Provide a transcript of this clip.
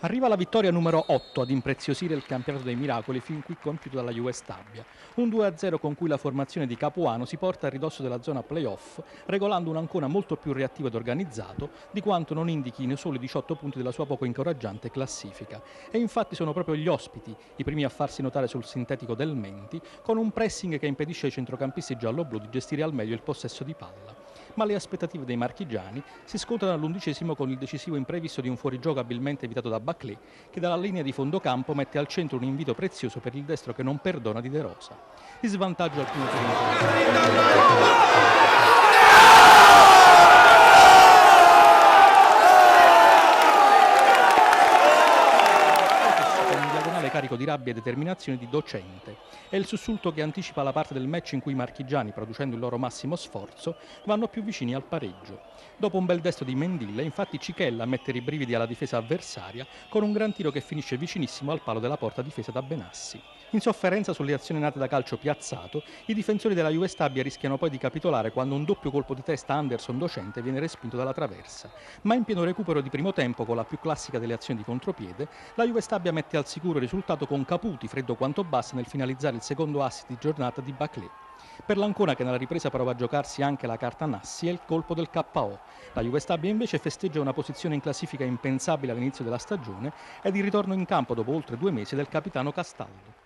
Arriva la vittoria numero 8 ad impreziosire il campionato dei miracoli fin qui compiuto dalla Juve Stabia. Un 2-0 con cui la formazione di Capuano si porta a ridosso della zona playoff, regolando un Ancona molto più reattivo ed organizzato di quanto non indichi nei soli 18 punti della sua poco incoraggiante classifica. E infatti sono proprio gli ospiti i primi a farsi notare sul sintetico del Menti, con un pressing che impedisce ai centrocampisti giallo-blu di gestire al meglio il possesso di palla. Ma le aspettative dei marchigiani si scontrano all'11° con il decisivo imprevisto di un fuorigioco abilmente evitato da Baclé, che dalla linea di fondo campo mette al centro un invito prezioso per il destro che non perdona di De Rosa. In svantaggio al primo carico di rabbia e determinazione di Docente. È il sussulto che anticipa la parte del match in cui i marchigiani, producendo il loro massimo sforzo, vanno più vicini al pareggio. Dopo un bel destro di Mendilla, infatti Cichella mette i brividi alla difesa avversaria con un gran tiro che finisce vicinissimo al palo della porta difesa da Benassi. In sofferenza sulle azioni nate da calcio piazzato, i difensori della Juve Stabia rischiano poi di capitolare quando un doppio colpo di testa Anderson Docente viene respinto dalla traversa. Ma in pieno recupero di primo tempo, con la più classica delle azioni di contropiede, la Juve Stabia mette al sicuro il risultato con Caputi, freddo quanto basta, nel finalizzare il secondo assist di giornata di Baclé. Per l'Ancona, che nella ripresa prova a giocarsi anche la carta Nassi, è il colpo del KO. La Juve Stabia invece festeggia una posizione in classifica impensabile all'inizio della stagione ed il ritorno in campo dopo oltre 2 mesi del capitano Castaldo.